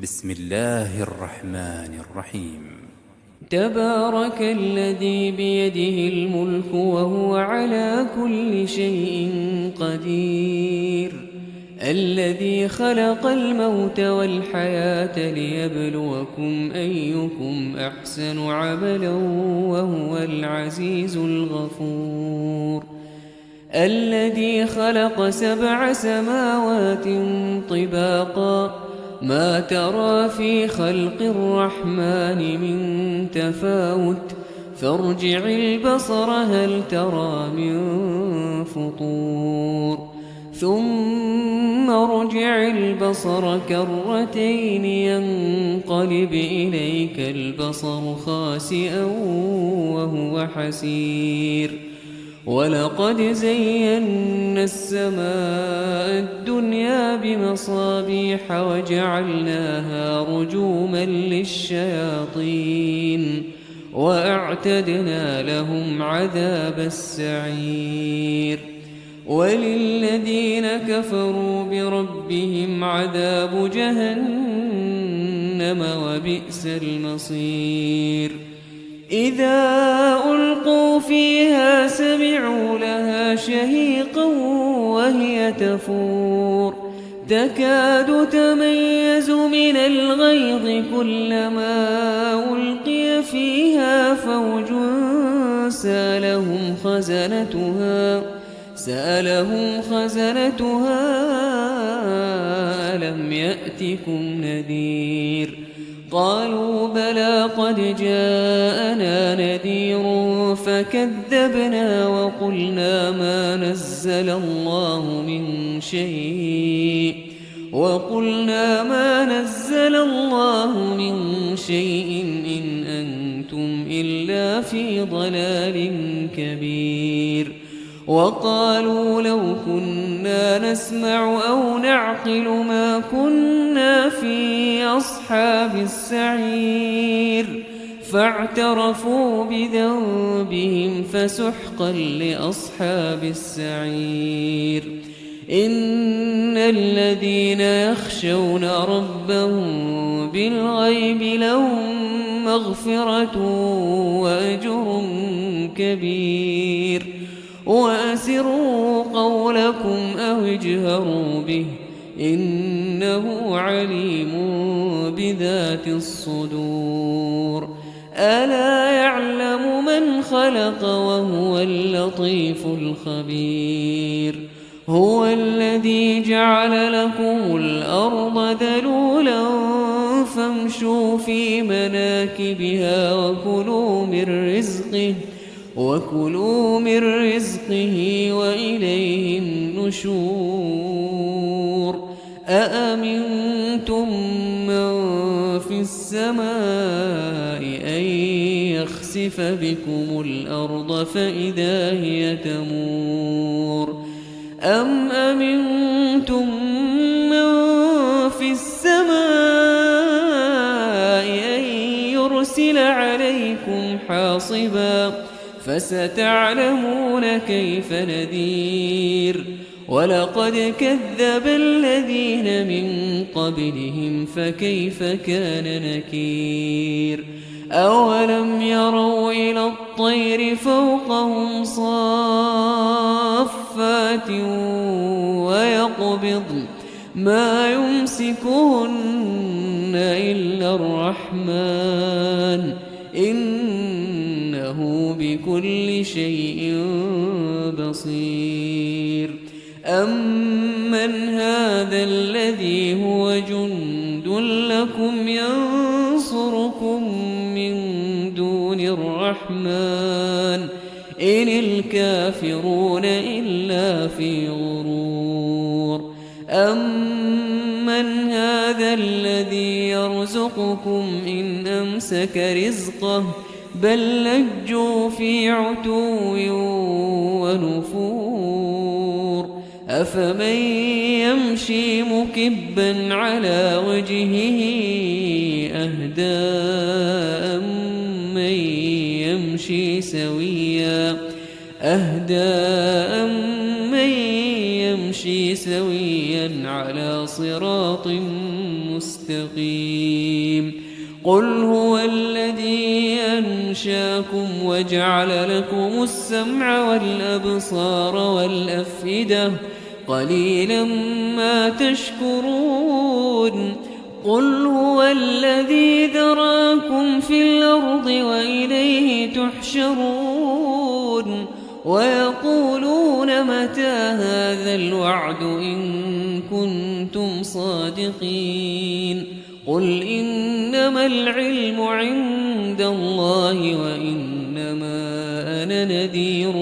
بسم الله الرحمن الرحيم. تبارك الذي بيده الملك وهو على كل شيء قدير، الذي خلق الموت والحياة ليبلوكم أيكم أحسن عملا وهو العزيز الغفور. الذي خلق 7 سماوات طباقا، ما ترى في خلق الرحمن من تفاوت، فارجع البصر هل ترى من فطور، ثم ارجع البصر كرتين ينقلب إليك البصر خاسئا وهو حسير. ولقد زينا السماء الدنيا بمصابيح وجعلناها رجوما للشياطين وأعتدنا لهم عذاب السعير. وللذين كفروا بربهم عذاب جهنم وبئس المصير. إذا ألقوا فيها سمعوا لها شهيقا وهي تفور، تكاد تميز من الغيظ كلما ألقي فيها فوج سألهم خزنتها ألم يأتكم نذير؟ قالوا بلى قد جاءنا نذير فكذبنا وقلنا ما نزل الله من شيء إن أنتم إلا في ضلال كبير. وقالوا لو كنا نسمع أو نعقل ما كنا في أصحاب السعير، فاعترفوا بذنبهم فسحقا لأصحاب السعير. إن الذين يخشون ربهم بالغيب لهم مغفرة وأجر كبير. وأسروا قولكم أو اجهروا به إنه عليم بذات الصدور. ألا يعلم من خلق وهو اللطيف الخبير. هو الذي جعل لكم الأرض ذلولا فامشوا في مناكبها وكلوا من رزقه وإليه النشور. أأمنتم من في السماء أن يخسف بكم الأرض فإذا هي تمور، أم أمنتم من في السماء أن يرسل عليكم حاصبا فستعلمون كيف نذير. ولقد كذب الذين من قبلهم فكيف كان نكير. أولم يروا إلى الطير فوقهم صافات ويقبضن ما يمسكهن إلا الرحمن إنه بكل شيء بصير. أمن هذا الذي هو جند لكم ينصركم من دون الرحمن إن الكافرون إلا في غرور. أمن هذا الذي يرزقكم إن أمسك رزقه بل لجوا في عتو ونفور. أفمن يمشي مكبا على وجهه أهدى أمن يمشي سويا على صراط مستقيم قل هو الذي أنشاكم وجعل لكم السمع والأبصار والأفئدة قليلا ما تشكرون قل هو الذي ذراكم في الأرض وإليه تحشرون ويقولون متى هذا الوعد إن كنتم صادقين قل إنما العلم عند الله وإنما أنا نذير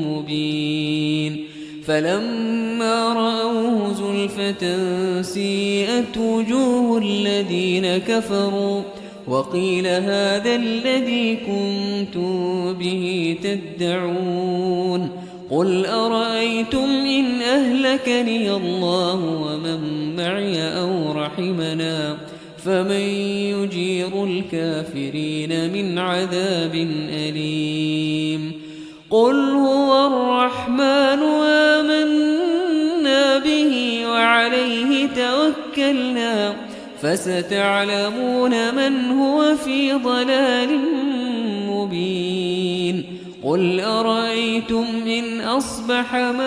مبين فلما رأوه زلفة سيئت وجوه الذين كفروا وقيل هذا الذي كنتم به تدعون قل أرأيتم إن أهلكني الله ومن معي أو رحمنا فمن يجير الكافرين من عذاب أليم قل هو الرحمن آمنا به وعليه توكلنا فستعلمون من هو في ضلال مبين قل أرأيتم إن أصبح ماؤكم